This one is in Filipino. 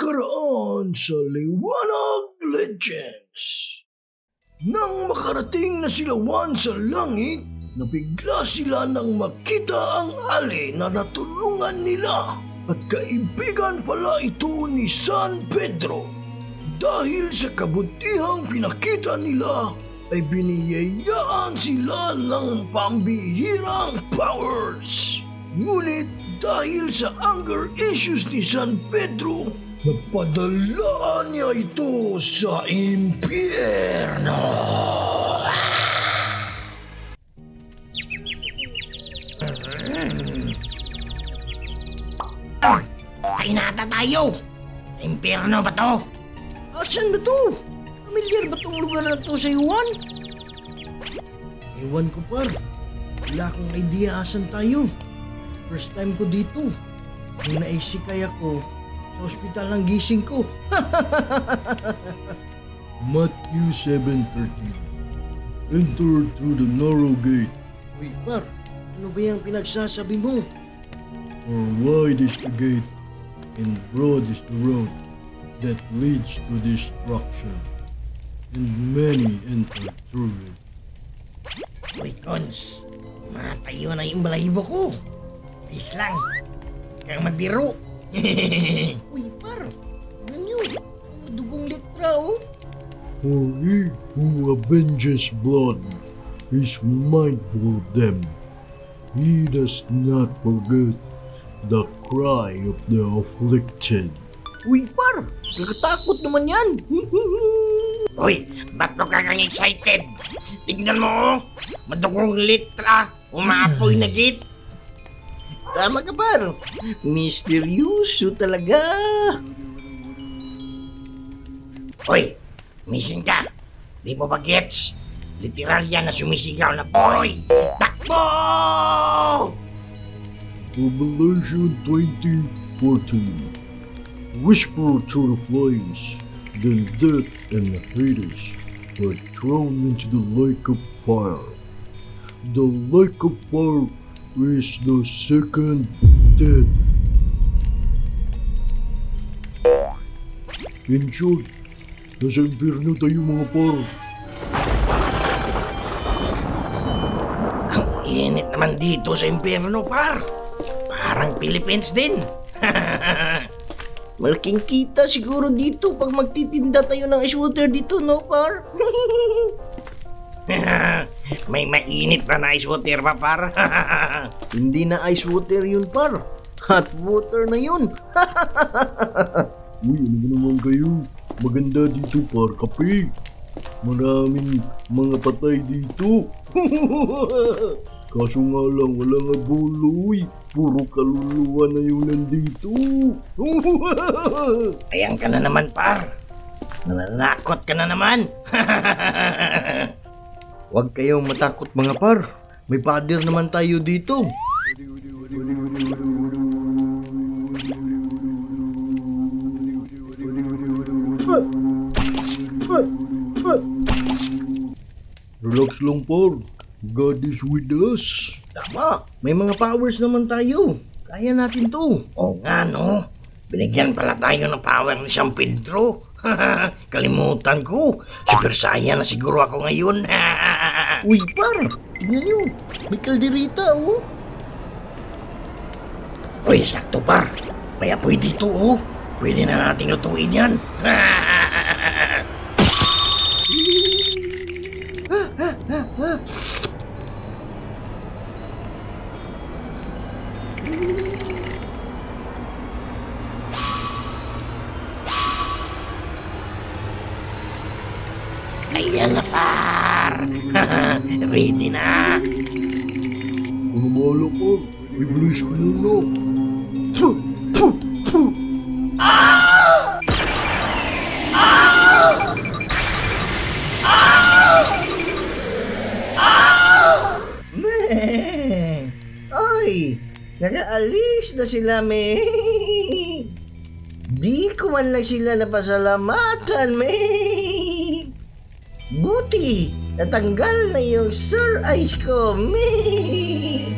nakaraan sa Liwanag Legends. Nang makarating na sila Juan sa langit, nabigla sila nang makita ang ali na natulungan nila at kaibigan pala ito ni San Pedro. Dahil sa kabutihang pinakita nila, ay biniyayaan sila ng pambihirang powers. Ngunit dahil sa anger issues ni San Pedro, napadalaan niya ito sa impyerno. Pinata tayo! Impyerno ba to? Asan ba to? Pamilyar ba tong lugar na to sa Juan? Ewan ko par, wala akong idea asan tayo. First time ko dito. Nung naisikay ako, sa ospital ang gising ko. Matthew 7:13. Enter through the narrow gate. Uy par, ano ba yung pinagsasabi mo? For wide is the gate, and broad is the road that leads to destruction, and many enter through it. Uy, Cons, matayo na yung balahibo ko. Please lang, kang magbiro. Uy par, tignan nyo. Ang dugong letra oh. For he who avenges blood, his mind for them. He does not forget the cry of the afflicted. Uy par, nakatakot naman yan. Uy, ba't to kang excited? Tignan mo, madugong litra, umaapoy na gate. Tama ka par, misteryoso talaga. Uy, missing ka. Di mo ba gets? Literal yan na sumisigaw na boy. Takbo! Revelation 20:14. Whisper to the flames, then death and Hades were thrown into the lake of fire. The lake of fire is the second death. In short, nasa impyerno tayo mga par. Ang init naman dito sa impyerno, par. Parang Philippines din. Malaking kita siguro dito pag magtitinda tayo ng ice water dito, no par? May mainit pa na ice water pa, par. Hindi na ice water yun par, hot water na yun. Uy, ano ba naman kayo? Maganda dito par, kape. Maraming mga patay dito. Kaso nga lang, wala nga buloy. Puro kaluluwa na yung nandito. Ayan ka na naman, par. Nananakot ka na naman. Huwag kayong matakot mga par, may pader naman tayo dito. Relax lang par. God is with us. Tama, may mga powers naman tayo. Kaya natin to. Oo nga, no? Binigyan pala tayo ng power ni San Pedro. Kalimutan ko. Super Saiyan na siguro ako ngayon. Uy par, tignan nyo, may kalderita oh. Uy, sakto, par. May apoy dito, oh. Pwede na nating lutuin yan. Ayan na, par. Ready na. Ano mahala par? I-bless ko muna. Meh, ay, nakaalis na sila meh. Di ko man lang sila napasalamatan meh. Buti, natanggal na yung sore eyes ko meh.